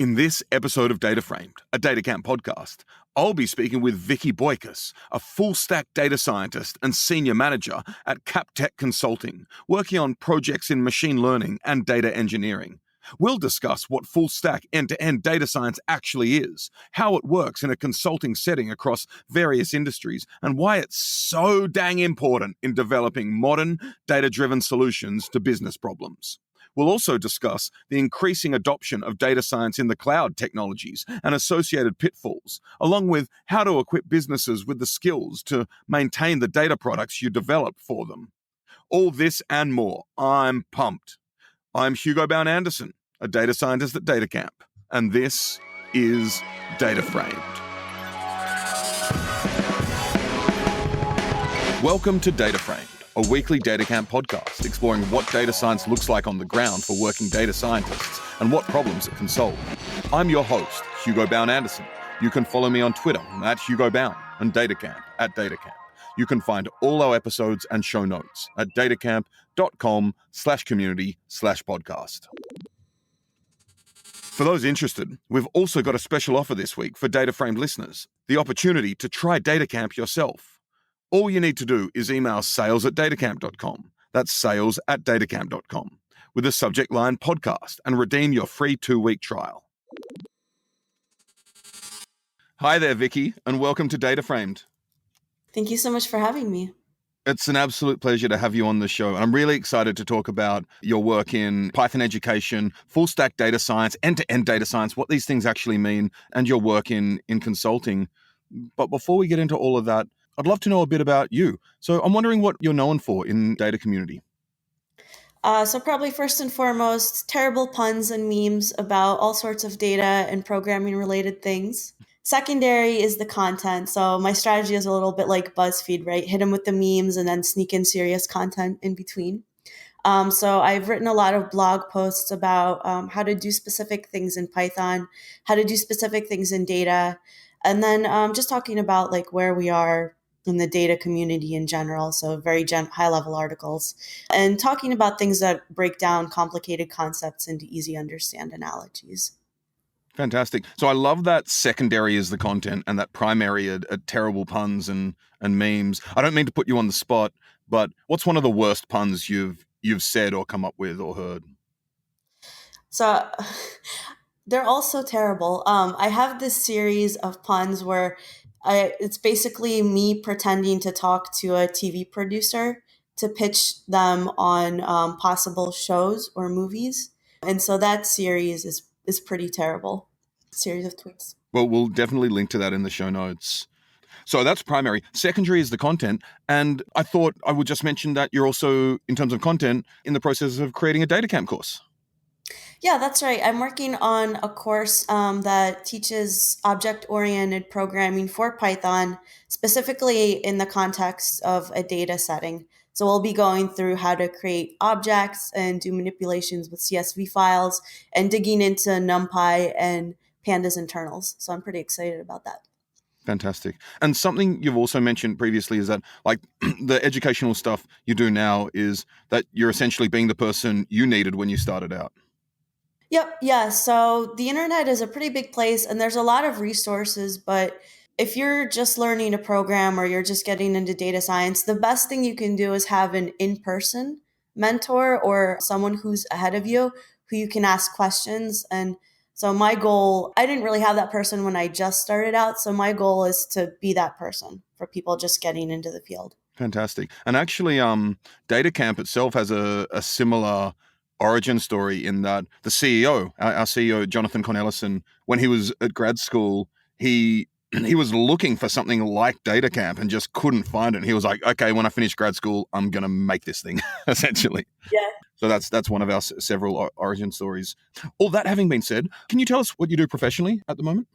In this episode of Data Framed, a DataCamp podcast, I'll be speaking with Vicki Boykis, a full-stack data scientist and senior manager at CapTech Consulting, working on projects in machine learning and data engineering. We'll discuss what full-stack end-to-end data science actually is, how it works in a consulting setting across various industries, and why it's so dang important in developing modern, data-driven solutions to business problems. We'll also discuss the increasing adoption of data science in the cloud technologies and associated pitfalls, along with how to equip businesses with the skills to maintain the data products you develop for them. All this and more. I'm pumped. I'm Hugo Anderson, a data scientist at DataCamp, and this is Data Framed. Welcome to Data Framed, a weekly DataCamp podcast exploring what data science looks like on the ground for working data scientists and what problems it can solve. I'm your host, Hugo Anderson. You can follow me on Twitter at Hugo Bound and DataCamp at DataCamp. You can find all our episodes and show notes at datacamp.com/community/podcast. For those interested, we've also got a special offer this week for Data Framed listeners, the opportunity to try DataCamp yourself. All you need to do is email sales@datacamp.com. That's sales@datacamp.com with the subject line podcast and redeem your free 2-week trial. Hi there, Vicki, and welcome to Data Framed. Thank you so much for having me. It's an absolute pleasure to have you on the show. And I'm really excited to talk about your work in Python education, full stack data science, end-to-end data science, what these things actually mean, and your work in consulting. But before we get into all of that, I'd love to know a bit about you. So I'm wondering what you're known for in data community. So probably first and foremost, terrible puns and memes about all sorts of data and programming related things. Secondary is the content. So my strategy is a little bit like BuzzFeed, right? Hit them with the memes and then sneak in serious content in between. So I've written a lot of blog posts about how to do specific things in Python, how to do specific things in data, and then just talking about like where we are in the data community in general, so very high-level articles, and talking about things that break down complicated concepts into easy-understand analogies. Fantastic. So I love that secondary is the content and that primary are terrible puns and memes. I don't mean to put you on the spot, but what's one of the worst puns you've said or come up with or heard? So they're all so terrible. I have this series of puns where it's basically me pretending to talk to a TV producer to pitch them on possible shows or movies. And so that series is pretty terrible. Series of tweets. Well, we'll definitely link to that in the show notes. So that's primary. Secondary is the content. And I thought I would just mention that you're also, in terms of content, in the process of creating a DataCamp course. Yeah, that's right. I'm working on a course that teaches object-oriented programming for Python, specifically in the context of a data setting. So we'll be going through how to create objects and do manipulations with CSV files and digging into NumPy and Pandas internals. So I'm pretty excited about that. Fantastic. And something you've also mentioned previously is that like the educational stuff you do now is that you're essentially being the person you needed when you started out. Yep. Yeah. So the internet is a pretty big place and there's a lot of resources, but if you're just learning a program or you're just getting into data science, the best thing you can do is have an in-person mentor or someone who's ahead of you who you can ask questions. And so my goal, I didn't really have that person when I just started out. So my goal is to be that person for people just getting into the field. Fantastic. And actually, DataCamp itself has a similar origin story in that the CEO, our CEO, Jonathan Cornelison, when he was at grad school, he was looking for something like DataCamp and just couldn't find it. And he was like, okay, when I finish grad school, I'm going to make this thing, essentially. Yeah. So that's one of our several origin stories. All that having been said, can you tell us what you do professionally at the moment?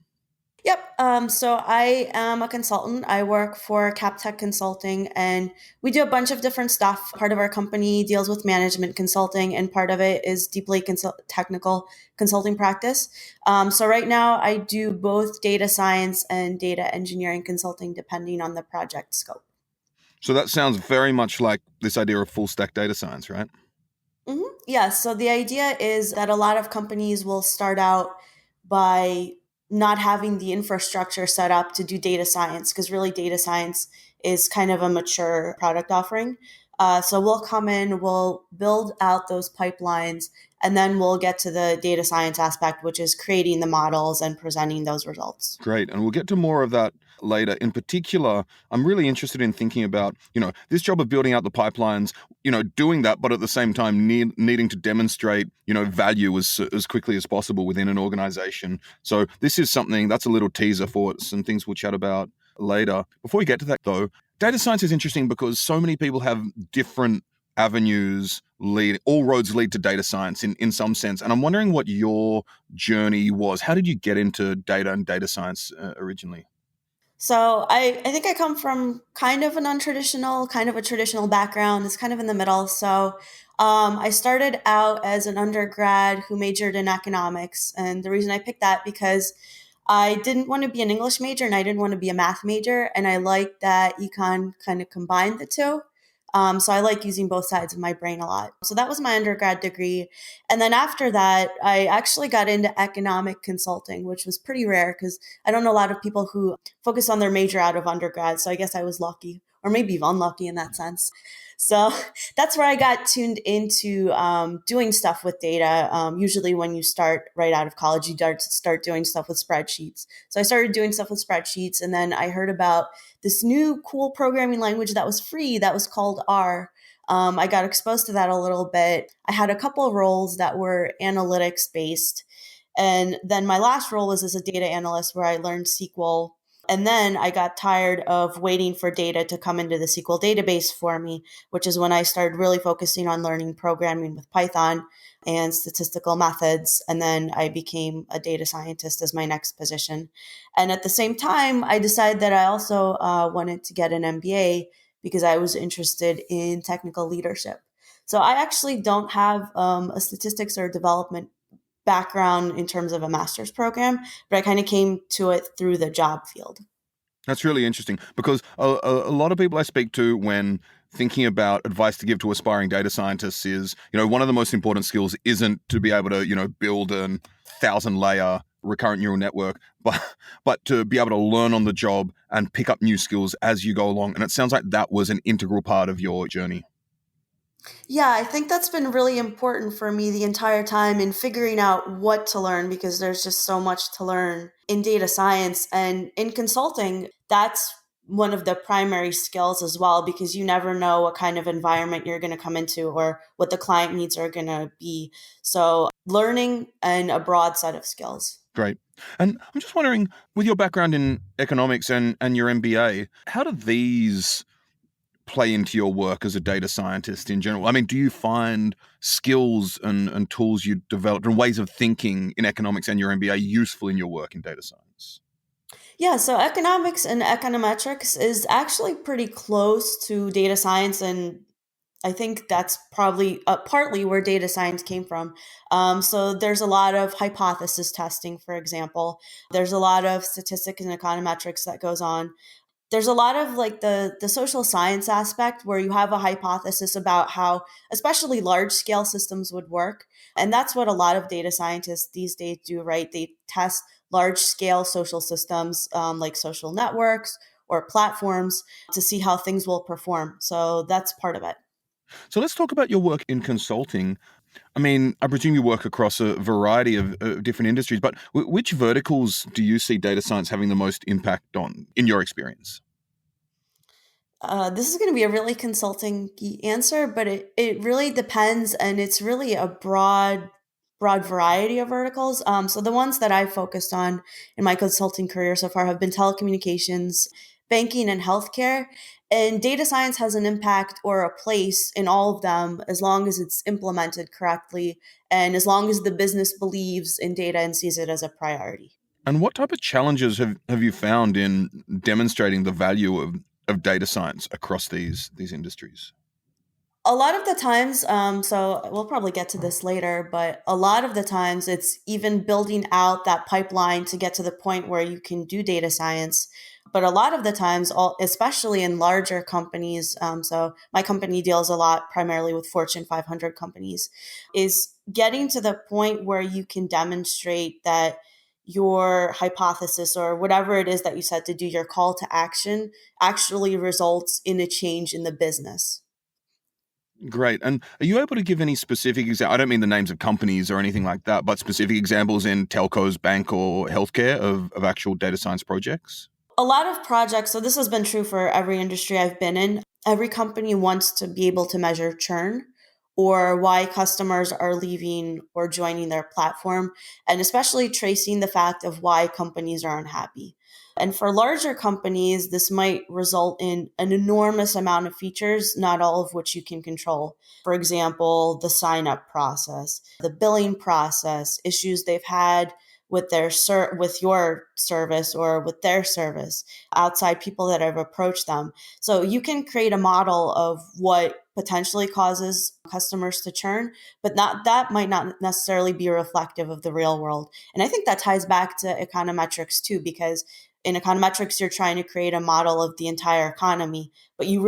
Yep. So I am a consultant. I work for CapTech Consulting, and we do a bunch of different stuff. Part of our company deals with management consulting, and part of it is deeply technical consulting practice. So right now, I do both data science and data engineering consulting, depending on the project scope. So that sounds very much like this idea of full stack data science, right? Mm-hmm. Yeah. So the idea is that a lot of companies will start out by not having the infrastructure set up to do data science, because really data science is kind of a mature product offering. So we'll come in, we'll build out those pipelines, and then we'll get to the data science aspect, which is creating the models and presenting those results. Great. And we'll get to more of that later. In particular, I'm really interested in thinking about, this job of building out the pipelines, doing that, but at the same time needing to demonstrate, value as quickly as possible within an organization. So this is something that's a little teaser for some things we'll chat about later. Before we get to that though, data science is interesting because so many people have different avenues all roads lead to data science in some sense. And I'm wondering what your journey was. How did you get into data and data science originally? So I think I come from kind of a traditional background. It's kind of in the middle. So I started out as an undergrad who majored in economics. And the reason I picked that because I didn't want to be an English major and I didn't want to be a math major. And I liked that econ kind of combined the two. So I like using both sides of my brain a lot. So that was my undergrad degree. And then after that, I actually got into economic consulting, which was pretty rare because I don't know a lot of people who focus on their major out of undergrad. So I guess I was lucky, or maybe even unlucky in that sense. So that's where I got tuned into doing stuff with data. Usually, when you start right out of college, you start doing stuff with spreadsheets. So I started doing stuff with spreadsheets, and then I heard about this new cool programming language that was free that was called R. I got exposed to that a little bit. I had a couple of roles that were analytics based. And then my last role was as a data analyst where I learned SQL. And then I got tired of waiting for data to come into the SQL database for me, which is when I started really focusing on learning programming with Python and statistical methods. And then I became a data scientist as my next position. And at the same time, I decided that I also wanted to get an MBA because I was interested in technical leadership. So I actually don't have a statistics or development background in terms of a master's program, but I kind of came to it through the job field. That's really interesting because a lot of people I speak to when thinking about advice to give to aspiring data scientists is, one of the most important skills isn't to be able to, build a 1,000-layer recurrent neural network, but to be able to learn on the job and pick up new skills as you go along. And it sounds like that was an integral part of your journey. Yeah, I think that's been really important for me the entire time in figuring out what to learn because there's just so much to learn in data science and in consulting. That's one of the primary skills as well because you never know what kind of environment you're going to come into or what the client needs are going to be. So, learning and a broad set of skills. Great. And I'm just wondering, with your background in economics and your MBA, how do these play into your work as a data scientist in general? I mean, do you find skills and tools you developed and ways of thinking in economics and your MBA useful in your work in data science? Yeah, so economics and econometrics is actually pretty close to data science, and I think that's probably partly where data science came from. So there's a lot of hypothesis testing, for example. There's a lot of statistics and econometrics that goes on. There's a lot of like the social science aspect where you have a hypothesis about how especially large scale systems would work, and that's what a lot of data scientists these days do, right? They test large scale social systems, like social networks or platforms, to see how things will perform. So that's part of it. So let's talk about your work in consulting. I mean, I presume you work across a variety of different industries, but which verticals do you see data science having the most impact on in your experience? This is going to be a really consulting answer, but it really depends, and it's really a broad variety of verticals. So the ones that I've focused on in my consulting career so far have been telecommunications, banking, and healthcare. And data science has an impact or a place in all of them as long as it's implemented correctly and as long as the business believes in data and sees it as a priority. And what type of challenges have you found in demonstrating the value of data science across these industries? A lot of the times, so we'll probably get to this later, but a lot of the times it's even building out that pipeline to get to the point where you can do data science. But a lot of the times, especially in larger companies, so my company deals a lot primarily with Fortune 500 companies, is getting to the point where you can demonstrate that your hypothesis or whatever it is that you said to do, your call to action actually results in a change in the business. Great. And are you able to give any specific examples? I don't mean the names of companies or anything like that, but specific examples in telcos, bank, or healthcare of actual data science projects? A lot of projects, so this has been true for every industry I've been in. Every company wants to be able to measure churn or why customers are leaving or joining their platform, and especially tracing the fact of why companies are unhappy. And for larger companies, this might result in an enormous amount of features, not all of which you can control. For example, the sign up process, the billing process, issues they've had with with your service or with their service, outside people that have approached them. So you can create a model of what potentially causes customers to churn, but not that might not necessarily be reflective of the real world. And I think that ties back to econometrics too, because in econometrics you're trying to create a model of the entire economy, but what you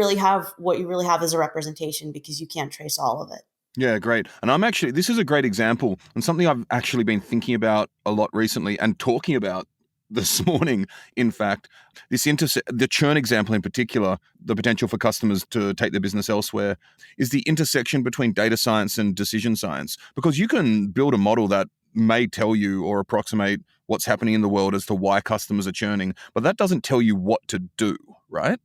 really have is a representation because you can't trace all of it. Yeah, great. And this is a great example and something I've actually been thinking about a lot recently and talking about this morning. In fact, the churn example in particular, the potential for customers to take their business elsewhere, is the intersection between data science and decision science. Because you can build a model that may tell you or approximate what's happening in the world as to why customers are churning, but that doesn't tell you what to do, right?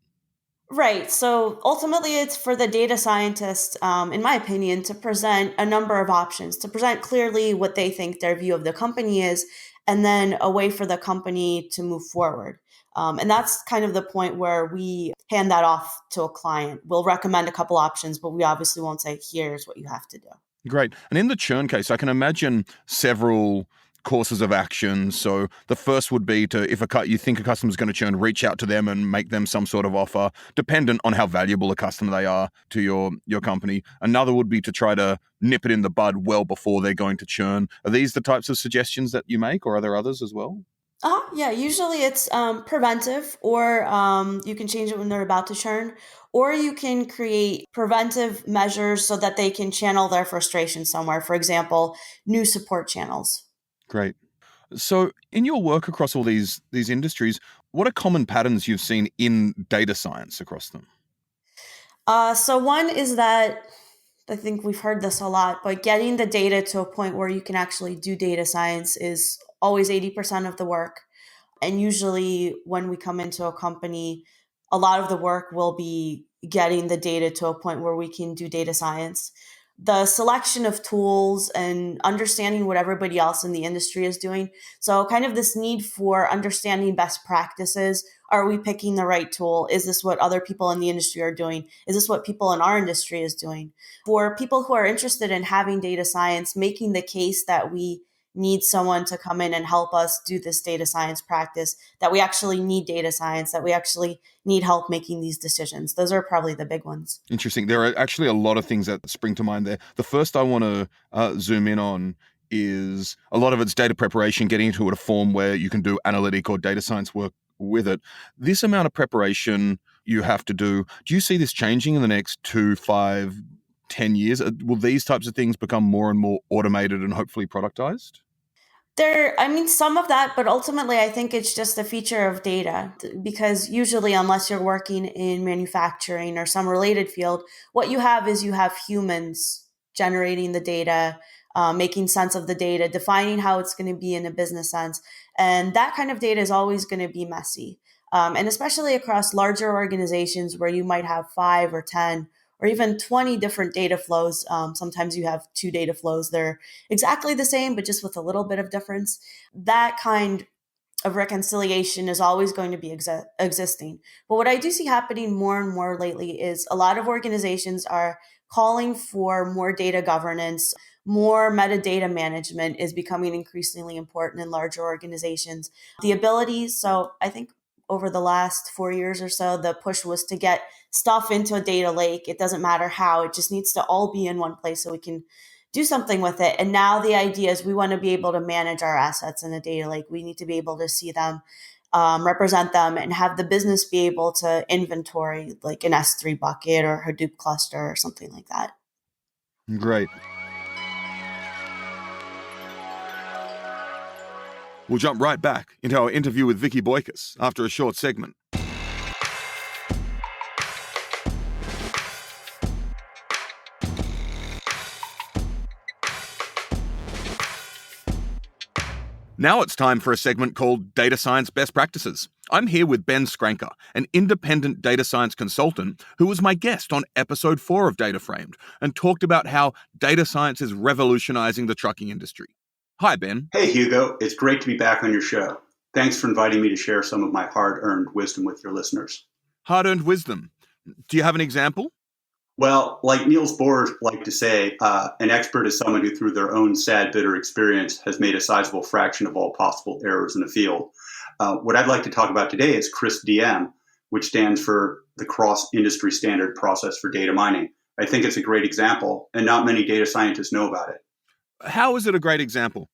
Right. So ultimately, it's for the data scientist, in my opinion, to present a number of options, to present clearly what they think their view of the company is, and then a way for the company to move forward. And that's kind of the point where we hand that off to a client. We'll recommend a couple options, but we obviously won't say, here's what you have to do. Great. And in the churn case, I can imagine several courses of action. So the first would be to, if you think a customer is going to churn, reach out to them and make them some sort of offer, dependent on how valuable a customer they are to your company. Another would be to try to nip it in the bud well before they're going to churn. Are these the types of suggestions that you make, or are there others as well? Yeah, usually it's preventive, or you can change it when they're about to churn, or you can create preventive measures so that they can channel their frustration somewhere. For example, new support channels. Great. So, in your work across all these industries, what are common patterns you've seen in data science across them? So one is that I think we've heard this a lot, but getting the data to a point where you can actually do data science is always 80% of the work. And usually, when we come into a company, a lot of the work will be getting the data to a point where we can do data science. The selection of tools and understanding what everybody else in the industry is doing. So, kind of this need for understanding best practices. Are we picking the right tool? Is this what other people in the industry are doing? Is this what people in our industry is doing? For people who are interested in having data science, making the case that we need someone to come in and help us do this data science practice, that we actually need data science, that we actually need help making these decisions. Those are probably the big ones. Interesting. There are actually a lot of things that spring to mind there. The first I want to zoom in on is a lot of it's data preparation, getting into a form where you can do analytic or data science work with it. This amount of preparation you have to do you see this changing in the next 2, 5, 10 years? Will these types of things become more and more automated and hopefully productized? I mean, some of that, but ultimately, I think it's just a feature of data because usually, unless you're working in manufacturing or some related field, what you have humans generating the data, making sense of the data, defining how it's going to be in a business sense. And that kind of data is always going to be messy. And especially across larger organizations where you might have 5 or 10 or even 20 different data flows. Sometimes you have two data flows. They're exactly the same, but just with a little bit of difference. That kind of reconciliation is always going to be existing. But what I do see happening more and more lately is a lot of organizations are calling for more data governance. More metadata management is becoming increasingly important in larger organizations. The abilities, so I think over the last 4 years or so, the push was to get stuff into a data lake. It doesn't matter how, it just needs to all be in one place so we can do something with it. And now the idea is we want to be able to manage our assets in a data lake. We need to be able to see them, represent them, and have the business be able to inventory like an S3 bucket or Hadoop cluster or something like that. Great. We'll jump right back into our interview with Vicki Boykis after a short segment. Now it's time for a segment called Data Science Best Practices. I'm here with Ben Skranker, an independent data science consultant who was my guest on episode 4 of Data Framed and talked about how data science is revolutionizing the trucking industry. Hi, Ben. Hey, Hugo. It's great to be back on your show. Thanks for inviting me to share some of my hard-earned wisdom with your listeners. Hard-earned wisdom. Do you have an example? Well, like Niels Bohr liked to say, an expert is someone who, through their own sad, bitter experience, has made a sizable fraction of all possible errors in a field. What I'd like to talk about today is CRISP-DM, which stands for the Cross-Industry Standard Process for Data Mining. I think it's a great example, and not many data scientists know about it. How is it a great example?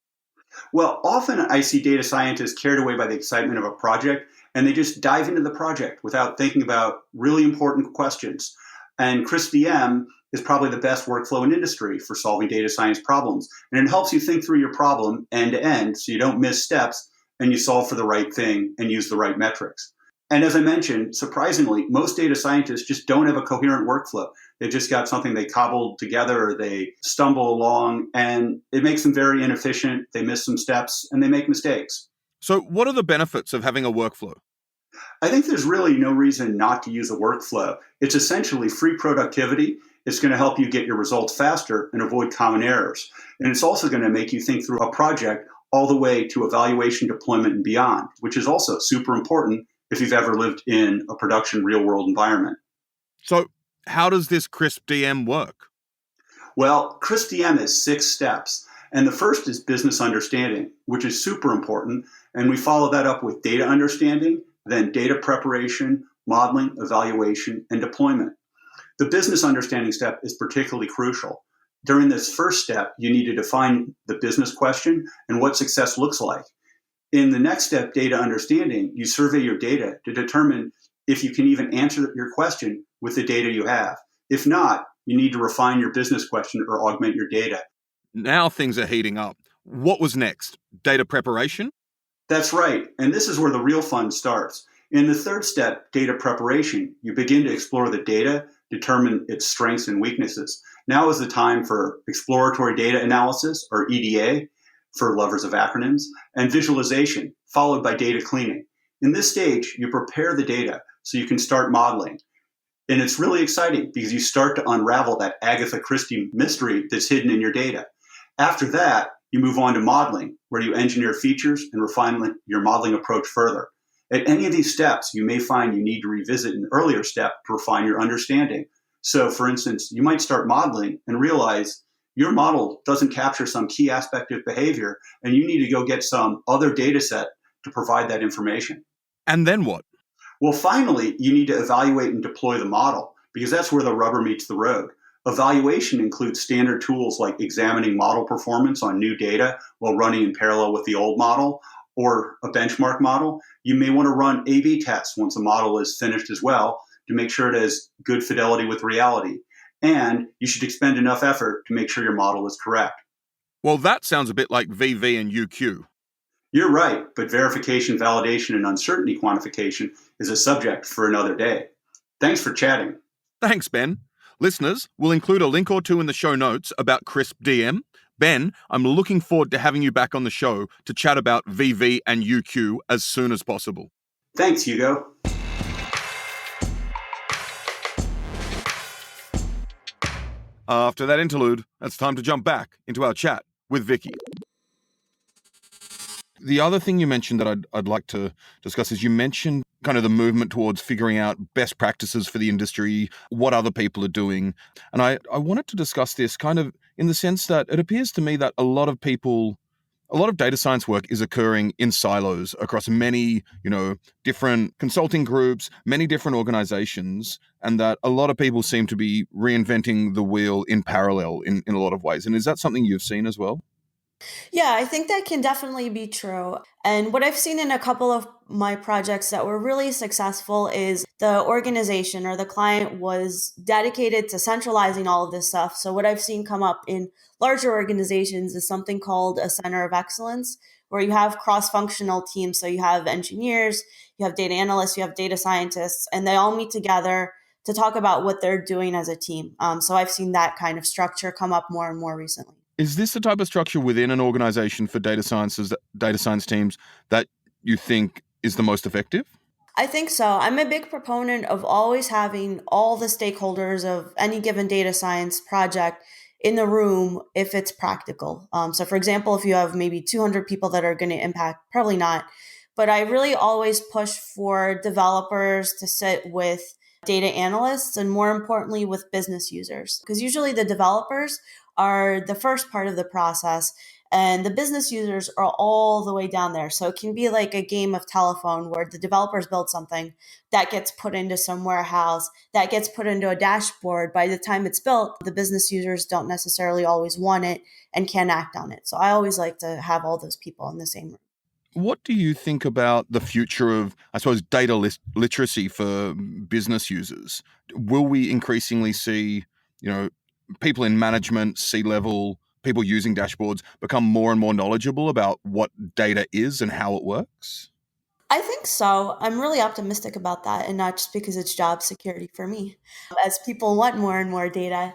Well, often I see data scientists carried away by the excitement of a project, and they just dive into the project without thinking about really important questions. And CRISP-DM is probably the best workflow in industry for solving data science problems. And it helps you think through your problem end to end so you don't miss steps and you solve for the right thing and use the right metrics. And as I mentioned, surprisingly, most data scientists just don't have a coherent workflow. They've just got something they cobbled together, they stumble along, and it makes them very inefficient. They miss some steps and they make mistakes. So what are the benefits of having a workflow? I think there's really no reason not to use a workflow. It's essentially free productivity. It's going to help you get your results faster and avoid common errors. And it's also going to make you think through a project all the way to evaluation, deployment, and beyond, which is also super important if you've ever lived in a production real-world environment. So how does this CRISP-DM work? Well, CRISP-DM is 6 steps. And the first is business understanding, which is super important. And we follow that up with data understanding, then data preparation, modeling, evaluation, and deployment. The business understanding step is particularly crucial. During this first step, you need to define the business question and what success looks like. In the next step, data understanding, you survey your data to determine if you can even answer your question with the data you have. If not, you need to refine your business question or augment your data. Now things are heating up. What was next? Data preparation? That's right. And this is where the real fun starts. In the third step, data preparation, you begin to explore the data, determine its strengths and weaknesses. Now is the time for exploratory data analysis, or EDA, for lovers of acronyms, and visualization, followed by data cleaning. In this stage, you prepare the data so you can start modeling. And it's really exciting because you start to unravel that Agatha Christie mystery that's hidden in your data. After that, you move on to modeling, where you engineer features and refine your modeling approach further. At any of these steps, you may find you need to revisit an earlier step to refine your understanding. So, for instance, you might start modeling and realize your model doesn't capture some key aspect of behavior, and you need to go get some other data set to provide that information. And then what? Well, finally, you need to evaluate and deploy the model, because that's where the rubber meets the road. Evaluation includes standard tools like examining model performance on new data while running in parallel with the old model or a benchmark model. You may want to run A/B tests once a model is finished as well to make sure it has good fidelity with reality. And you should expend enough effort to make sure your model is correct. Well, that sounds a bit like VV and UQ. You're right, but verification, validation, and uncertainty quantification is a subject for another day. Thanks for chatting. Thanks, Ben. Listeners, we'll include a link or two in the show notes about CRISP-DM. Ben, I'm looking forward to having you back on the show to chat about VV and UQ as soon as possible. Thanks, Hugo. After that interlude, it's time to jump back into our chat with Vicki. The other thing you mentioned that I'd like to discuss is you mentioned kind of the movement towards figuring out best practices for the industry, what other people are doing. And I wanted to discuss this kind of in the sense that it appears to me that a lot of data science work is occurring in silos across many, different consulting groups, many different organizations, and that a lot of people seem to be reinventing the wheel in parallel in a lot of ways. And is that something you've seen as well? Yeah, I think that can definitely be true. And what I've seen in a couple of my projects that were really successful is the organization or the client was dedicated to centralizing all of this stuff. So what I've seen come up in larger organizations is something called a center of excellence, where you have cross-functional teams. So you have engineers, you have data analysts, you have data scientists, and they all meet together to talk about what they're doing as a team. So I've seen that kind of structure come up more and more recently. Is this the type of structure within an organization for data science teams that you think is the most effective? I think so. I'm a big proponent of always having all the stakeholders of any given data science project in the room if it's practical. So, for example, if you have maybe 200 people that are going to impact, probably not. But I really always push for developers to sit with data analysts and, more importantly, with business users, because usually the developers are the first part of the process and the business users are all the way down there. So it can be like a game of telephone where the developers build something that gets put into some warehouse, that gets put into a dashboard. By the time it's built, the business users don't necessarily always want it and can't act on it. So I always like to have all those people in the same room. What do you think about the future of, I suppose, data literacy for business users? Will we increasingly see, people in management, C-level, people using dashboards become more and more knowledgeable about what data is and how it works? I think so. I'm really optimistic about that, and not just because it's job security for me. As people want more and more data,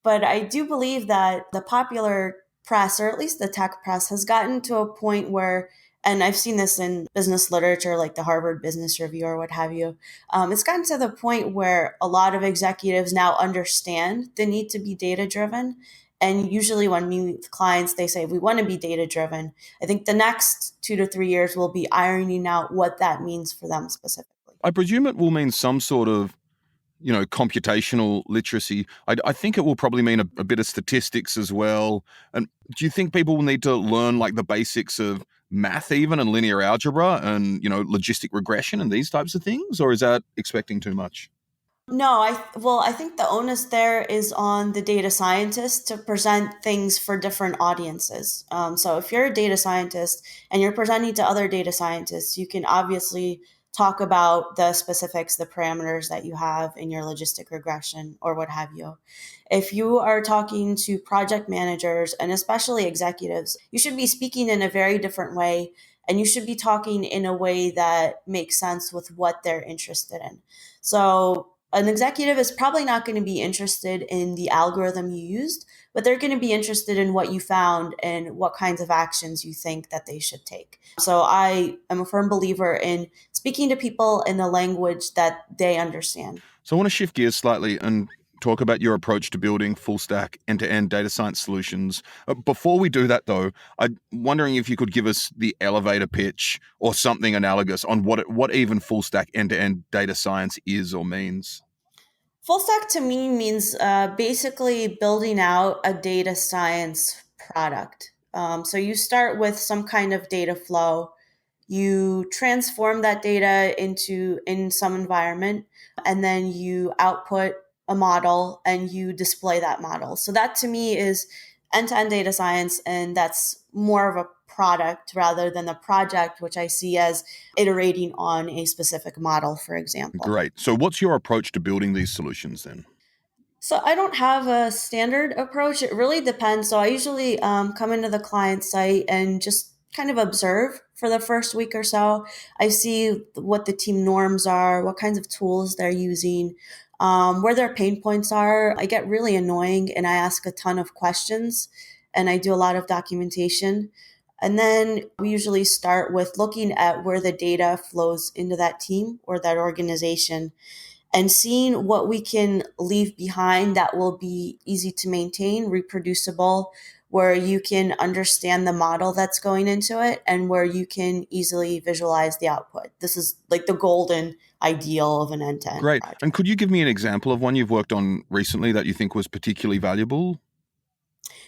but I do believe that the popular press, or at least the tech press, has gotten to a point where, and I've seen this in business literature like the Harvard Business Review or what have you, it's gotten to the point where a lot of executives now understand the need to be data driven. And usually when we meet with clients, they say, we want to be data driven. I think the next 2 to 3 years will be ironing out what that means for them specifically. I presume it will mean some sort of computational literacy. I think it will probably mean a bit of statistics as well. And do you think people will need to learn like the basics of math even and linear algebra and, logistic regression and these types of things? Or is that expecting too much? No, I think the onus there is on the data scientist to present things for different audiences. So if you're a data scientist and you're presenting to other data scientists, you can obviously talk about the specifics, the parameters that you have in your logistic regression or what have you. If you are talking to project managers and especially executives, you should be speaking in a very different way, and you should be talking in a way that makes sense with what they're interested in. So an executive is probably not going to be interested in the algorithm you used, but they're going to be interested in what you found and what kinds of actions you think that they should take. So I am a firm believer in speaking to people in a language that they understand. So I want to shift gears slightly and talk about your approach to building full stack end-to-end data science solutions. Before we do that though, I'm wondering if you could give us the elevator pitch or something analogous on what even full stack end-to-end data science is or means. Full stack to me means basically building out a data science product. So you start with some kind of data flow. You transform that data in some environment, and then you output a model and you display that model. So that to me is end-to-end data science, and that's more of a product rather than the project, which I see as iterating on a specific model, for example. Great. So what's your approach to building these solutions then? So I don't have a standard approach. It really depends. So I usually come into the client site and just kind of observe for the first week or so. I see what the team norms are, what kinds of tools they're using, where their pain points are. I get really annoying and I ask a ton of questions and I do a lot of documentation. And then we usually start with looking at where the data flows into that team or that organization and seeing what we can leave behind that will be easy to maintain, reproducible, where you can understand the model that's going into it and where you can easily visualize the output. This is like the golden ideal of an end-to-end Great. project. And could you give me an example of one you've worked on recently that you think was particularly valuable?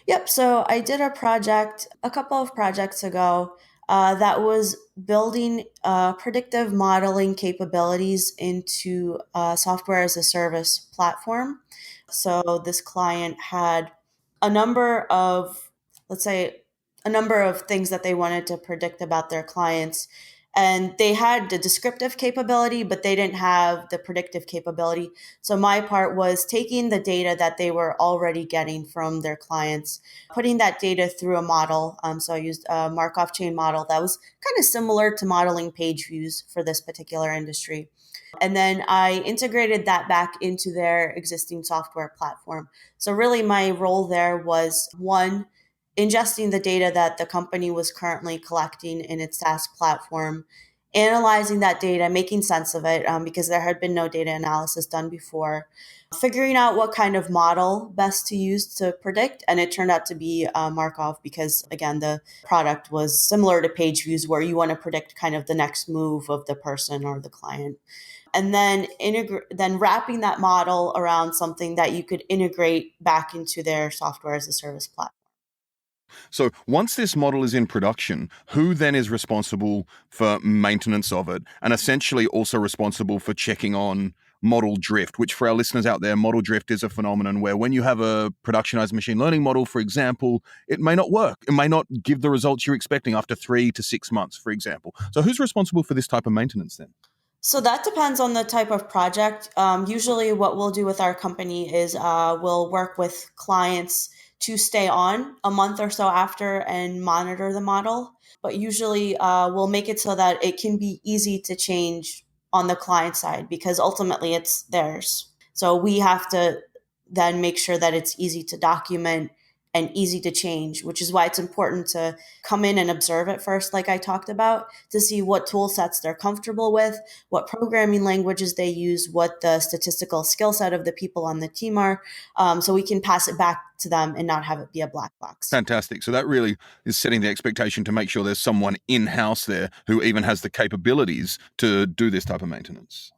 Yep. So I did a couple of projects ago, that was building predictive modeling capabilities into a software as a service platform. So this client had a number of, let's say, a number of things that they wanted to predict about their clients. And they had the descriptive capability, but they didn't have the predictive capability. So my part was taking the data that they were already getting from their clients, putting that data through a model. So I used a Markov chain model that was kind of similar to modeling page views for this particular industry. And then I integrated that back into their existing software platform. So really my role there was one, ingesting the data that the company was currently collecting in its SaaS platform, analyzing that data, making sense of it, because there had been no data analysis done before, figuring out what kind of model best to use to predict. And it turned out to be Markov because, again, the product was similar to page views where you want to predict kind of the next move of the person or the client. And then then wrapping that model around something that you could integrate back into their software as a service platform. So once this model is in production, who then is responsible for maintenance of it and essentially also responsible for checking on model drift, which for our listeners out there, model drift is a phenomenon where when you have a productionized machine learning model, for example, it may not work. It may not give the results you're expecting after 3 to 6 months, for example. So who's responsible for this type of maintenance then? So that depends on the type of project. Usually, what we'll do with our company is we'll work with clients to stay on a month or so after and monitor the model. But usually, we'll make it so that it can be easy to change on the client side because ultimately it's theirs. So we have to then make sure that it's easy to document and easy to change, which is why it's important to come in and observe it first, like I talked about, to see what tool sets they're comfortable with, what programming languages they use, what the statistical skill set of the people on the team are, so we can pass it back to them and not have it be a black box. Fantastic. So that really is setting the expectation to make sure there's someone in-house there who even has the capabilities to do this type of maintenance.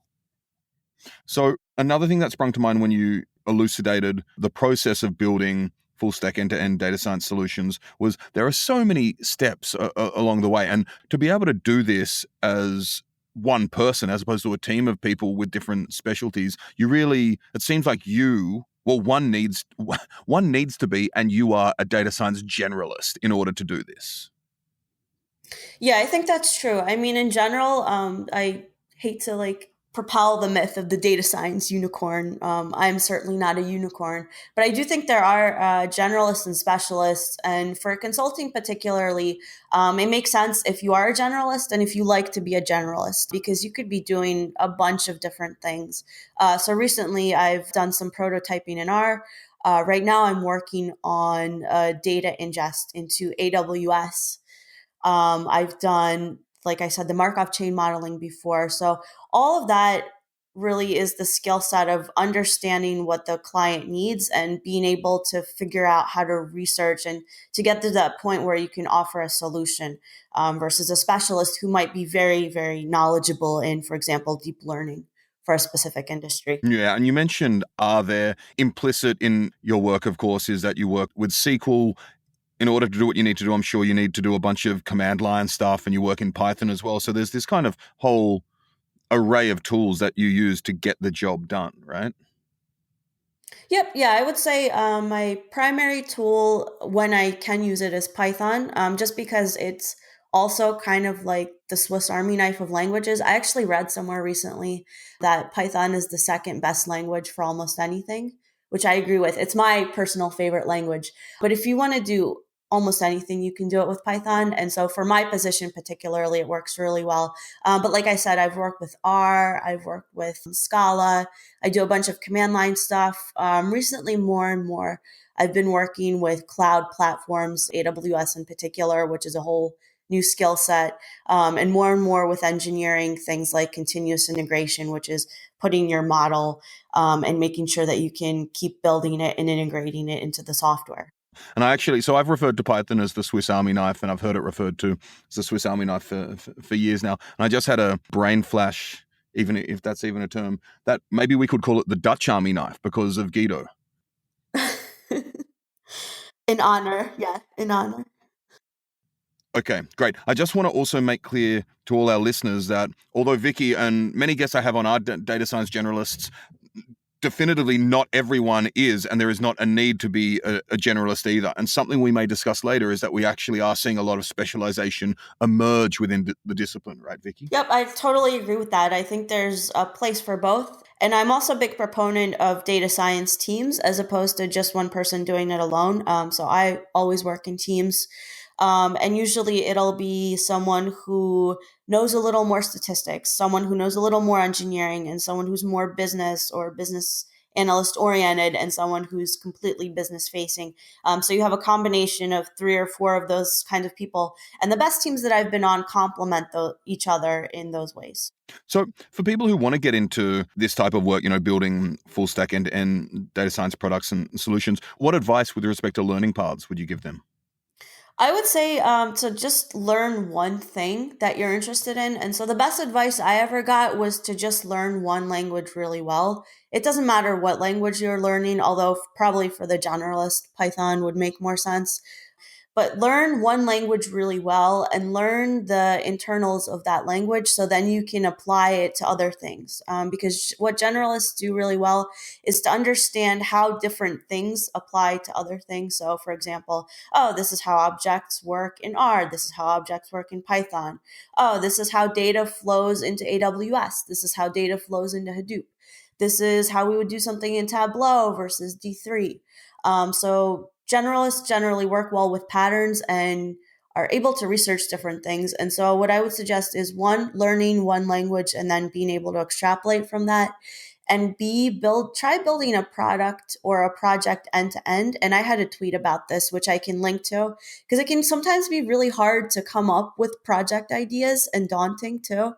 So another thing that sprung to mind when you elucidated the process of building full stack end-to-end data science solutions was there are so many steps along the way. And to be able to do this as one person, as opposed to a team of people with different specialties, it seems like one needs to be, and you are a data science generalist in order to do this. Yeah, I think that's true. I mean, in general, I hate to propel the myth of the data science unicorn. I'm certainly not a unicorn, but I do think there are generalists and specialists. And for consulting particularly, it makes sense if you are a generalist and if you like to be a generalist because you could be doing a bunch of different things. So recently I've done some prototyping in R. Right now I'm working on data ingest into AWS. I've done, like I said, the Markov chain modeling before. So all of that really is the skill set of understanding what the client needs and being able to figure out how to research and to get to that point where you can offer a solution versus a specialist who might be very, very knowledgeable in, for example, deep learning for a specific industry. Yeah, and you mentioned are there implicit in your work, of course, is that you work with SQL. In order to do what you need to do, I'm sure you need to do a bunch of command line stuff and you work in Python as well. So there's this kind of whole array of tools that you use to get the job done, right? Yep. Yeah, I would say my primary tool when I can use it is Python, just because it's also kind of like the Swiss Army knife of languages. I actually read somewhere recently that Python is the second best language for almost anything, which I agree with. It's my personal favorite language. But if you want to do almost anything, you can do it with Python. And so for my position particularly, it works really well. But like I said, I've worked with R, I've worked with Scala. I do a bunch of command line stuff. Recently, more and more, I've been working with cloud platforms, AWS in particular, which is a whole new skill set, and more with engineering things like continuous integration, which is putting your model and making sure that you can keep building it and integrating it into the software. And so I've referred to Python as the Swiss Army knife, and I've heard it referred to as the Swiss Army knife for years now. And I just had a brain flash, even if that's even a term, that maybe we could call it the Dutch Army knife because of Guido. In honor. Yeah, in honor. Okay, great. I just want to also make clear to all our listeners that although Vicki and many guests I have on are data science generalists, definitively not everyone is, and there is not a need to be a generalist either. And something we may discuss later is that we actually are seeing a lot of specialization emerge within the discipline, right, Vicki? Yep, I totally agree with that. I think there's a place for both. And I'm also a big proponent of data science teams as opposed to just one person doing it alone. So I always work in teams. And usually it'll be someone who knows a little more statistics, someone who knows a little more engineering, and someone who's more business or business analyst oriented, and someone who's completely business facing. So you have a combination of 3 or 4 of those kind of people. And the best teams that I've been on complement each other in those ways. So for people who want to get into this type of work, building full stack end-to-end data science products and solutions, what advice with respect to learning paths would you give them? I would say to just learn one thing that you're interested in. And so the best advice I ever got was to just learn one language really well. It doesn't matter what language you're learning, although probably for the generalist, Python would make more sense. But learn one language really well and learn the internals of that language so then you can apply it to other things. Because what generalists do really well is to understand how different things apply to other things. So, for example, oh, this is how objects work in R. This is how objects work in Python. Oh, this is how data flows into AWS. This is how data flows into Hadoop. This is how we would do something in Tableau versus D3. So generalists generally work well with patterns and are able to research different things. And so what I would suggest is 1, learning one language and then being able to extrapolate from that. And B, try building a product or a project end to end. And I had a tweet about this, which I can link to, because it can sometimes be really hard to come up with project ideas and daunting too.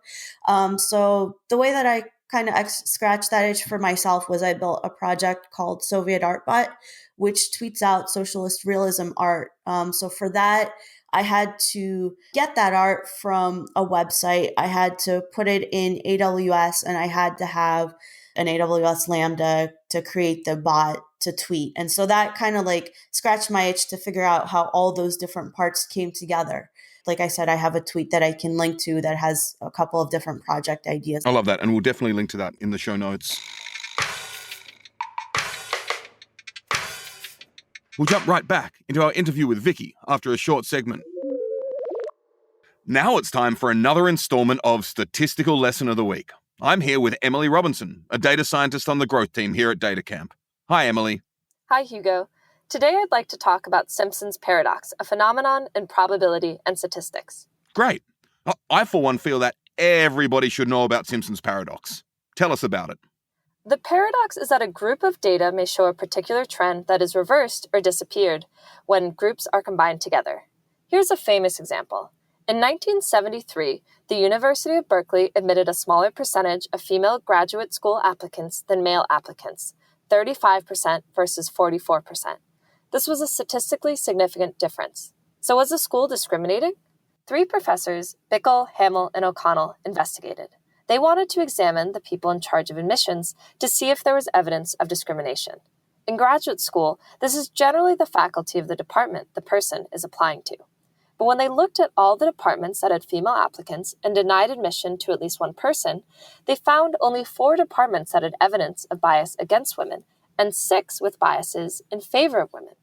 So the way that I kind of scratched that itch for myself was I built a project called Soviet Artbot, which tweets out socialist realism art. So for that, I had to get that art from a website. I had to put it in AWS, and I had to have an AWS Lambda to create the bot to tweet. And so that kind of like scratched my itch to figure out how all those different parts came together. Like I said, I have a tweet that I can link to that has a couple of different project ideas. I love that. And we'll definitely link to that in the show notes. We'll jump right back into our interview with Vicki after a short segment. Now it's time for another installment of Statistical Lesson of the Week. I'm here with Emily Robinson, a data scientist on the growth team here at Data Camp. Hi, Emily. Hi, Hugo. Today I'd like to talk about Simpsons Paradox, a phenomenon in probability and statistics. Great. I, for one, feel that everybody should know about Simpsons Paradox. Tell us about it. The paradox is that a group of data may show a particular trend that is reversed or disappeared when groups are combined together. Here's a famous example. In 1973, the University of Berkeley admitted a smaller percentage of female graduate school applicants than male applicants, 35% versus 44%. This was a statistically significant difference. So was the school discriminating? 3 professors, Bickle, Hamill, and O'Connell, investigated. They wanted to examine the people in charge of admissions to see if there was evidence of discrimination. In graduate school, this is generally the faculty of the department the person is applying to. But when they looked at all the departments that had female applicants and denied admission to at least one person, they found only 4 departments that had evidence of bias against women and 6 with biases in favor of women.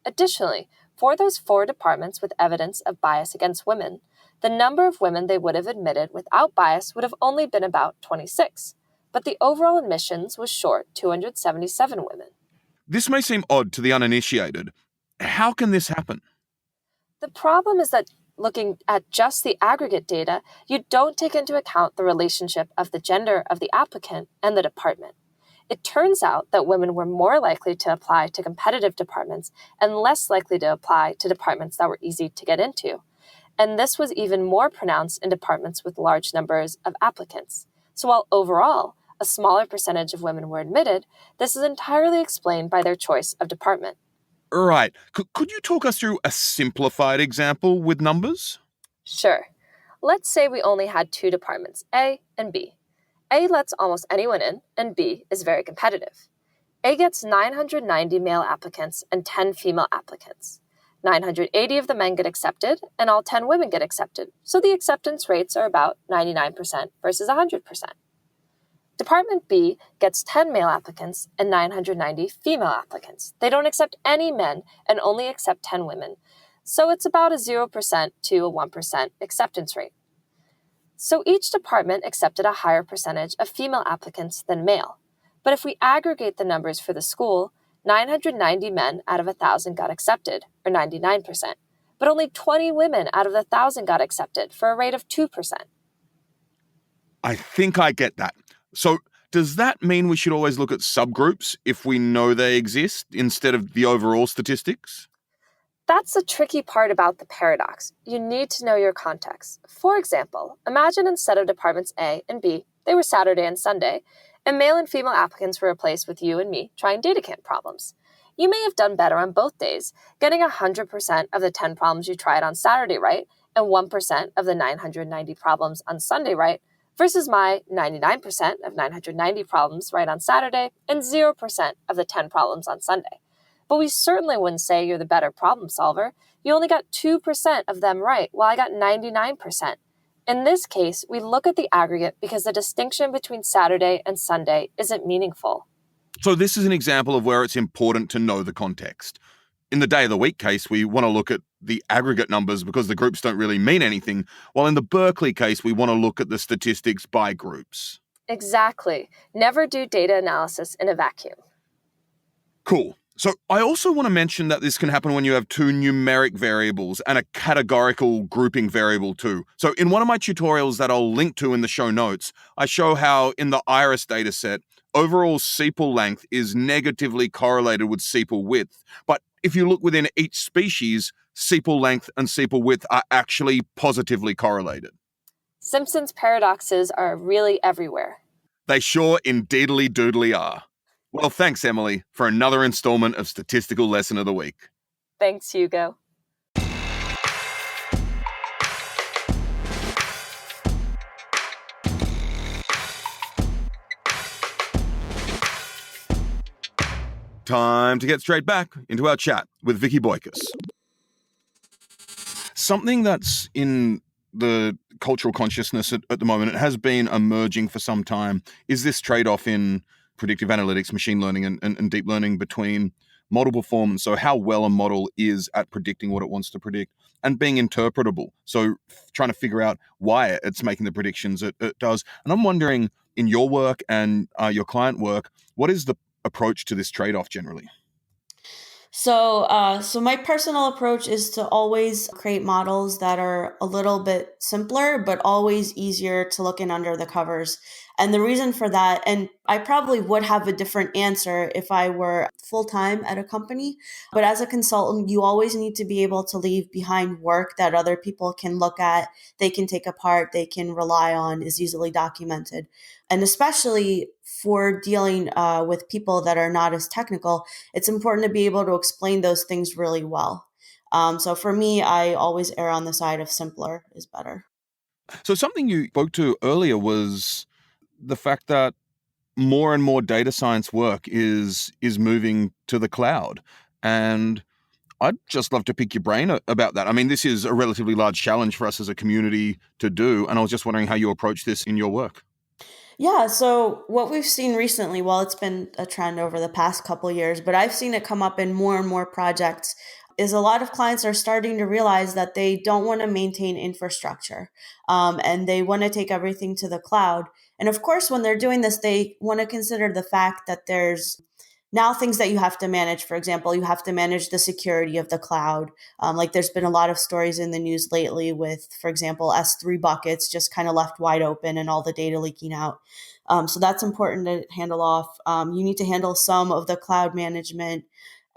Additionally, for those 4 departments with evidence of bias against women, the number of women they would have admitted without bias would have only been about 26, but the overall admissions was short 277 women. This may seem odd to the uninitiated. How can this happen? The problem is that looking at just the aggregate data, you don't take into account the relationship of the gender of the applicant and the department. It turns out that women were more likely to apply to competitive departments and less likely to apply to departments that were easy to get into. And this was even more pronounced in departments with large numbers of applicants. So while overall, a smaller percentage of women were admitted, this is entirely explained by their choice of department. Right. Could you talk us through a simplified example with numbers? Sure. Let's say we only had 2 departments, A and B. A lets almost anyone in, and B is very competitive. A gets 990 male applicants and 10 female applicants. 980 of the men get accepted, and all 10 women get accepted, so the acceptance rates are about 99% versus 100%. Department B gets 10 male applicants and 990 female applicants. They don't accept any men and only accept 10 women. So it's about a 0% to a 1% acceptance rate. So each department accepted a higher percentage of female applicants than male. But if we aggregate the numbers for the school, 990 men out of 1,000 got accepted, or 99%, but only 20 women out of the 1,000 got accepted for a rate of 2%. I think I get that. So does that mean we should always look at subgroups if we know they exist instead of the overall statistics? That's the tricky part about the paradox. You need to know your context. For example, imagine instead of departments A and B, they were Saturday and Sunday, and male and female applicants were replaced with you and me trying data camp problems. You may have done better on both days, getting 100% of the 10 problems you tried on Saturday right and 1% of the 990 problems on Sunday right, versus my 99% of 990 problems right on Saturday and 0% of the 10 problems on Sunday. But we certainly wouldn't say you're the better problem solver. You only got 2% of them right, while I got 99%. In this case, we look at the aggregate because the distinction between Saturday and Sunday isn't meaningful. So this is an example of where it's important to know the context. In the day of the week case, we want to look at the aggregate numbers because the groups don't really mean anything, while in the Berkeley case, we want to look at the statistics by groups. Exactly. Never do data analysis in a vacuum. Cool. So I also want to mention that this can happen when you have two numeric variables and a categorical grouping variable too. So in one of my tutorials that I'll link to in the show notes, I show how in the iris dataset, overall sepal length is negatively correlated with sepal width. But if you look within each species, sepal length and sepal width are actually positively correlated. Simpsons paradoxes are really everywhere. They sure indeedly doodly are. Well, thanks, Emily, for another installment of Statistical Lesson of the Week. Thanks, Hugo. Time to get straight back into our chat with Vicki Boykis. Something that's in the cultural consciousness at the moment, it has been emerging for some time, is this trade-off in predictive analytics, machine learning, and deep learning between model performance, so how well a model is at predicting what it wants to predict, and being interpretable, so trying to figure out why it's making the predictions it does. And I'm wondering, in your work and your client work, what is the approach to this trade-off generally? So my personal approach is to always create models that are a little bit simpler, but always easier to look in under the covers. And the reason for that, and I probably would have a different answer if I were full-time at a company, but as a consultant, you always need to be able to leave behind work that other people can look at, they can take apart, they can rely on, is easily documented. And especially for dealing with people that are not as technical, it's important to be able to explain those things really well. So for me, I always err on the side of simpler is better. So something you spoke to earlier was the fact that more and more data science work is moving to the cloud. And I'd just love to pick your brain about that. I mean, this is a relatively large challenge for us as a community to do. And I was just wondering how you approach this in your work. Yeah, so what we've seen recently, well, it's been a trend over the past couple of years, but I've seen it come up in more and more projects, is a lot of clients are starting to realize that they don't want to maintain infrastructure and they want to take everything to the cloud. And of course, when they're doing this, they want to consider the fact that there's now things that you have to manage. For example, you have to manage the security of the cloud. Like there's been a lot of stories in the news lately with, for example, S3 buckets just kind of left wide open and all the data leaking out. So that's important to handle off. You need to handle some of the cloud management.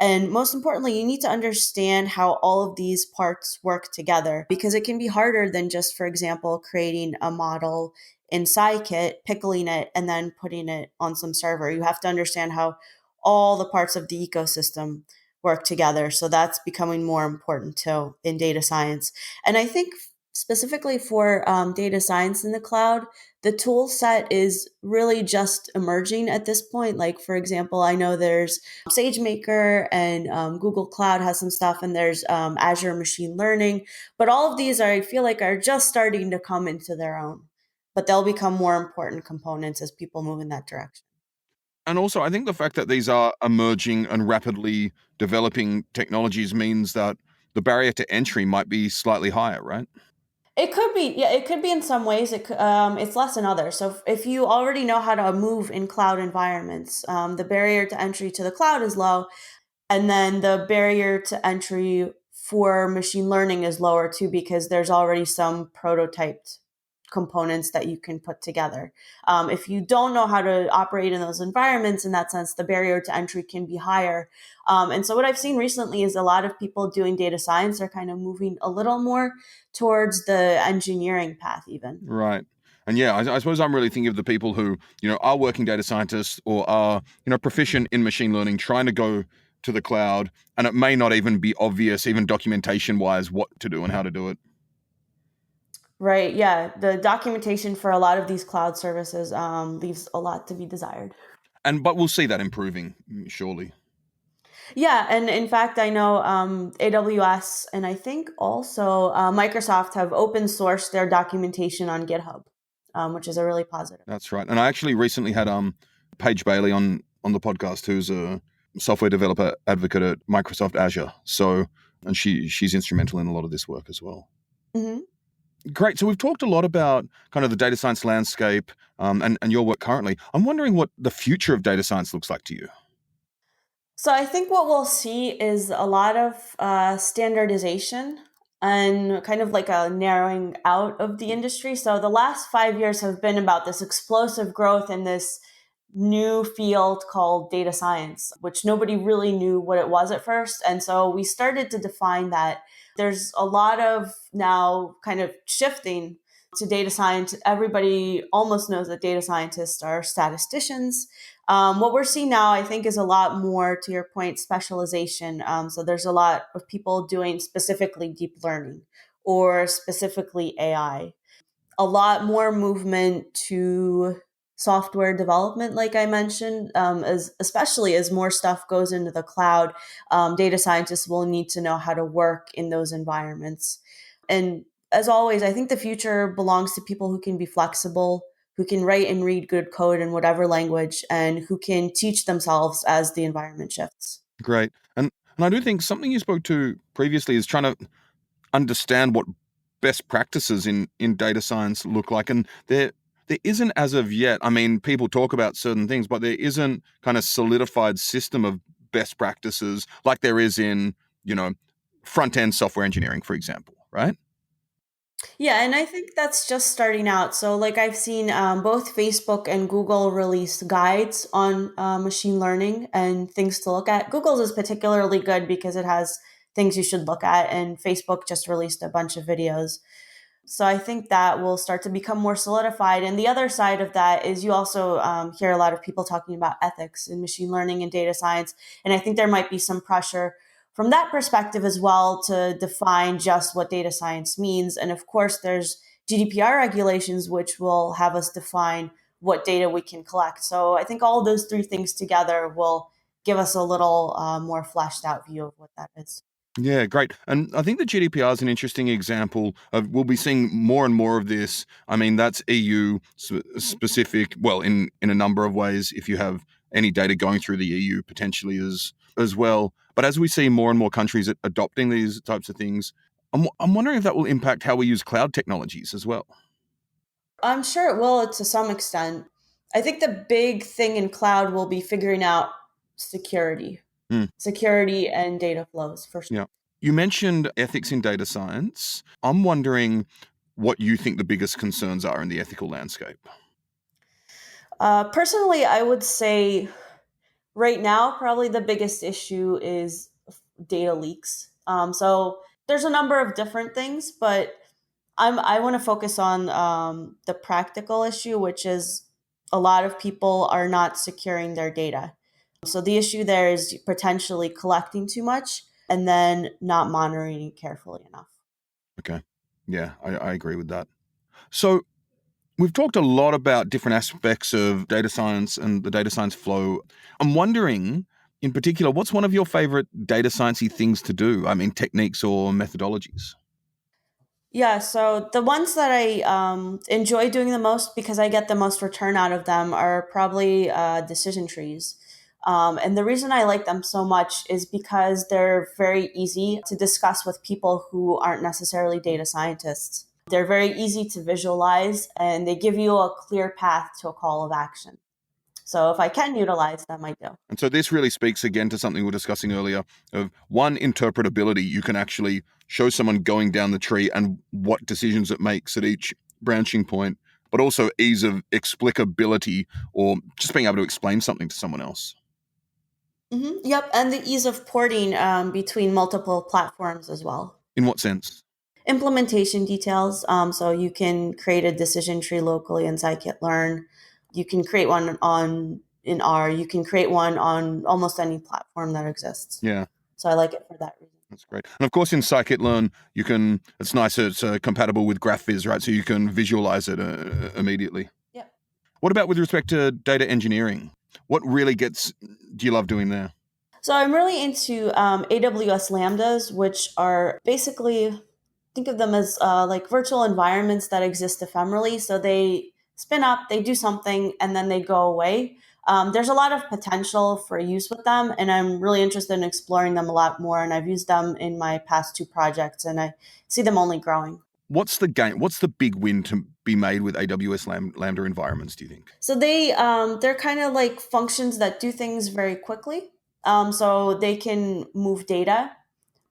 And most importantly, you need to understand how all of these parts work together, because it can be harder than just, for example, creating a model in Scikit, pickling it, and then putting it on some server. You have to understand how all the parts of the ecosystem work together. So that's becoming more important too in data science. And I think specifically for data science in the cloud, the tool set is really just emerging at this point. Like, for example, I know there's SageMaker and Google Cloud has some stuff, and there's Azure Machine Learning. But all of these I feel like are just starting to come into their own. but they'll become more important components as people move in that direction. And also, I think the fact that these are emerging and rapidly developing technologies means that the barrier to entry might be slightly higher, right? It could be, yeah, it could be in some ways. It's less in others. So if you already know how to move in cloud environments, the barrier to entry to the cloud is low. And then the barrier to entry for machine learning is lower too, because there's already some prototyped components that you can put together. If you don't know how to operate in those environments, in that sense, the barrier to entry can be higher. And so what I've seen recently is a lot of people doing data science are kind of moving a little more towards the engineering path even. Right. And yeah, I suppose I'm really thinking of the people who, are working data scientists or are, proficient in machine learning, trying to go to the cloud, and it may not even be obvious, even documentation wise, what to do and how to do it. Right. Yeah. The documentation for a lot of these cloud services leaves a lot to be desired. But we'll see that improving, surely. Yeah. And in fact, I know AWS and I think also Microsoft have open sourced their documentation on GitHub, which is a really positive. That's right. And I actually recently had Paige Bailey on the podcast, who's a software developer advocate at Microsoft Azure. And she's instrumental in a lot of this work as well. Mm-hmm. Great. So we've talked a lot about kind of the data science landscape and your work currently. I'm wondering what the future of data science looks like to you. So I think what we'll see is a lot of standardization and kind of like a narrowing out of the industry. So the last 5 years have been about this explosive growth in this new field called data science, which nobody really knew what it was at first. And so we started to define that. There's a lot of now kind of shifting to data science. Everybody almost knows that data scientists are statisticians. What we're seeing now, I think, is a lot more, to your point, specialization. So there's a lot of people doing specifically deep learning or specifically AI. A lot more movement to software development, like I mentioned, especially as more stuff goes into the cloud. Data scientists will need to know how to work in those environments. And as always, I think the future belongs to people who can be flexible, who can write and read good code in whatever language, and who can teach themselves as the environment shifts. Great. And I do think something you spoke to previously is trying to understand what best practices in data science look like. And there isn't as of yet. I mean, people talk about certain things, but there isn't kind of solidified system of best practices like there is in, front-end software engineering, for example, right? Yeah, and I think that's just starting out. So, like I've seen both Facebook and Google release guides on machine learning and things to look at. Google's is particularly good because it has things you should look at, and Facebook just released a bunch of videos. So I think that will start to become more solidified. And the other side of that is you also hear a lot of people talking about ethics in machine learning and data science. And I think there might be some pressure from that perspective as well to define just what data science means. And of course, there's GDPR regulations, which will have us define what data we can collect. So I think all those three things together will give us a little more fleshed out view of what that is. Yeah, great. And I think the GDPR is an interesting example of, we'll be seeing more and more of this. I mean, that's EU specific, well, in a number of ways, if you have any data going through the EU potentially as well. But as we see more and more countries adopting these types of things, I'm wondering if that will impact how we use cloud technologies as well. I'm sure it will to some extent. I think the big thing in cloud will be figuring out security. Security and data flows for sure. Yeah. You mentioned ethics in data science. I'm wondering what you think the biggest concerns are in the ethical landscape. Personally, I would say right now, probably the biggest issue is data leaks. So there's a number of different things, but I want to focus on the practical issue, which is a lot of people are not securing their data. So the issue there is potentially collecting too much and then not monitoring it carefully enough. Okay. Yeah, I agree with that. So we've talked a lot about different aspects of data science and the data science flow. I'm wondering, in particular, what's one of your favorite data sciencey things to do? I mean, techniques or methodologies? Yeah, so the ones that I enjoy doing the most because I get the most return out of them are probably decision trees. And the reason I like them so much is because they're very easy to discuss with people who aren't necessarily data scientists. They're very easy to visualize and they give you a clear path to a call of action. So if I can utilize them, I do. And so this really speaks again to something we were discussing earlier of one, interpretability. You can actually show someone going down the tree and what decisions it makes at each branching point, but also ease of explicability or just being able to explain something to someone else. Yep, and the ease of porting between multiple platforms as well. In what sense? Implementation details. So you can create a decision tree locally in scikit-learn. You can create one in R. You can create one on almost any platform that exists. Yeah. So I like it for that reason. That's great. And of course, in scikit-learn, it's nice, it's compatible with GraphViz, right? So you can visualize it immediately. Yeah. What about with respect to data engineering? What really do you love doing there? So I'm really into AWS Lambdas, which are basically, think of them as like virtual environments that exist ephemerally. So they spin up, they do something, and then they go away. There's a lot of potential for use with them, and I'm really interested in exploring them a lot more. And I've used them in my past 2 projects, and I see them only growing. What's the game? What's the big win to be made with AWS Lambda environments, do you think? So they're kind of like functions that do things very quickly. So they can move data,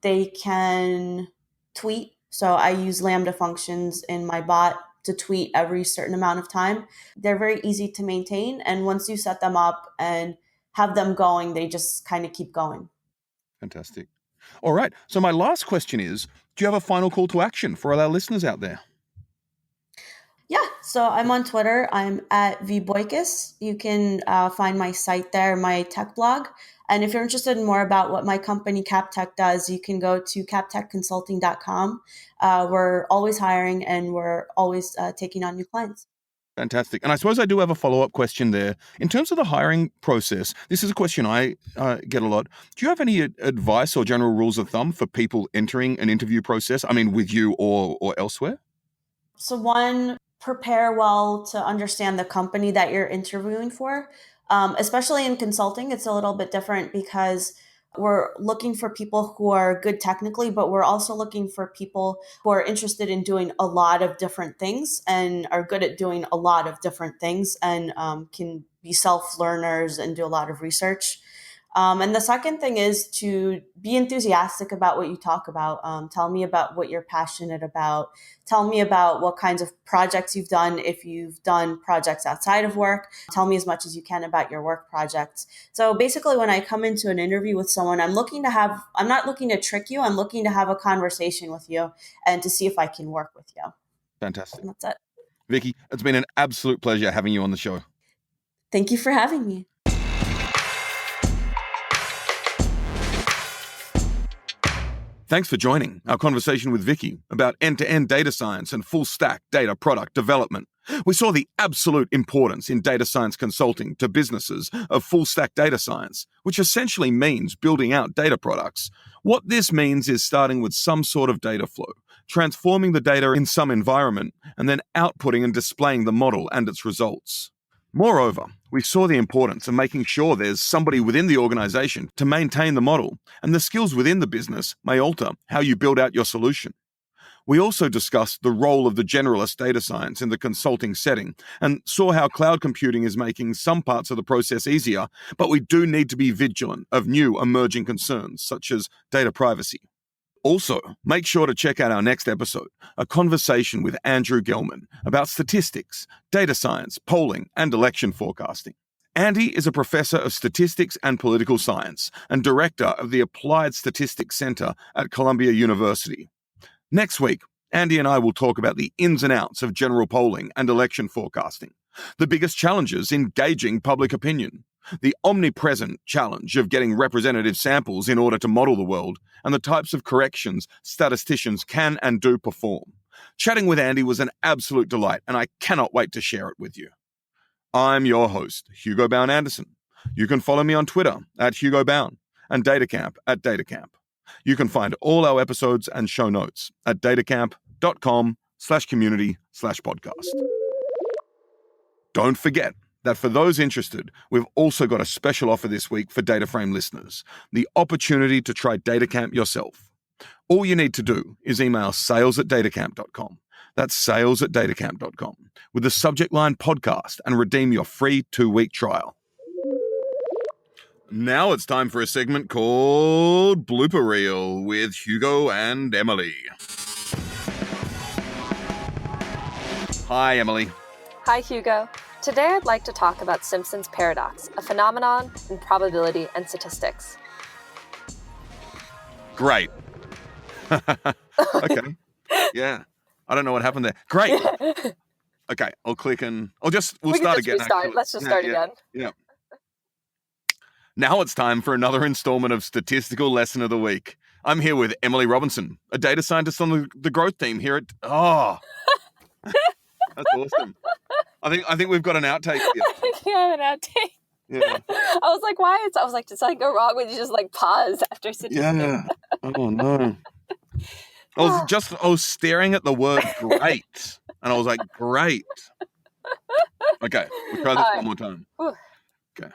they can tweet. So I use Lambda functions in my bot to tweet every certain amount of time. They're very easy to maintain. And once you set them up and have them going, they just kind of keep going. Fantastic. All right. So my last question is, do you have a final call to action for all our listeners out there? Yeah, so I'm on Twitter. I'm at Boykis. You can find my site there, my tech blog. And if you're interested in more about what my company CapTech does, you can go to captechconsulting.com. We're always hiring and we're always taking on new clients. Fantastic. And I suppose I do have a follow-up question there. In terms of the hiring process, this is a question I get a lot. Do you have any advice or general rules of thumb for people entering an interview process? I mean, with you or elsewhere? So one, prepare well to understand the company that you're interviewing for. Especially in consulting, it's a little bit different because we're looking for people who are good technically, but we're also looking for people who are interested in doing a lot of different things and are good at doing a lot of different things and can be self-learners and do a lot of research. And the second thing is to be enthusiastic about what you talk about. Tell me about what you're passionate about. Tell me about what kinds of projects you've done. If you've done projects outside of work, tell me as much as you can about your work projects. So basically, when I come into an interview with someone, I'm not looking to trick you. I'm looking to have a conversation with you and to see if I can work with you. Fantastic. And that's it. Vicki, it's been an absolute pleasure having you on the show. Thank you for having me. Thanks for joining our conversation with Vicki about end-to-end data science and full-stack data product development. We saw the absolute importance in data science consulting to businesses of full-stack data science, which essentially means building out data products. What this means is starting with some sort of data flow, transforming the data in some environment, and then outputting and displaying the model and its results. Moreover, we saw the importance of making sure there's somebody within the organization to maintain the model, and the skills within the business may alter how you build out your solution. We also discussed the role of the generalist data science in the consulting setting and saw how cloud computing is making some parts of the process easier, but we do need to be vigilant of new emerging concerns such as data privacy. Also, make sure to check out our next episode, a conversation with Andrew Gelman about statistics, data science, polling, and election forecasting. Andy is a professor of statistics and political science and director of the Applied Statistics Center at Columbia University. Next week, Andy and I will talk about the ins and outs of general polling and election forecasting, the biggest challenges in gauging public opinion, the omnipresent challenge of getting representative samples in order to model the world, and the types of corrections statisticians can and do perform. Chatting with Andy was an absolute delight, and I cannot wait to share it with you. I'm your host, Hugo Bown-Anderson. You can follow me on Twitter at Hugo Bown and DataCamp at DataCamp. You can find all our episodes and show notes at datacamp.com. datacamp.com/community/podcast. Don't forget that for those interested, we've also got a special offer this week for DataFrame listeners, the opportunity to try DataCamp yourself. All you need to do is email sales@datacamp.com. That's sales@datacamp.com with the subject line podcast and redeem your free 2-week trial. Now it's time for a segment called Blooper Reel with Hugo and Emily. Hi, Emily. Hi, Hugo. Today I'd like to talk about Simpsons Paradox, a phenomenon in probability and statistics. Great. Okay. Yeah. I don't know what happened there. Great. Okay, I'll click and we'll start again. Let's just start again. Yeah. Now it's time for another installment of Statistical Lesson of the Week. I'm here with Emily Robinson, a data scientist on the growth team here at... Oh, that's awesome. I think we've got an outtake here. I think you have an outtake. Yeah. I was like, why? I was like, did something go wrong when you just like pause after sitting? Yeah. Oh, no. I was staring at the word great, and I was like, great. Okay, we'll try this one more time. Whew. Okay.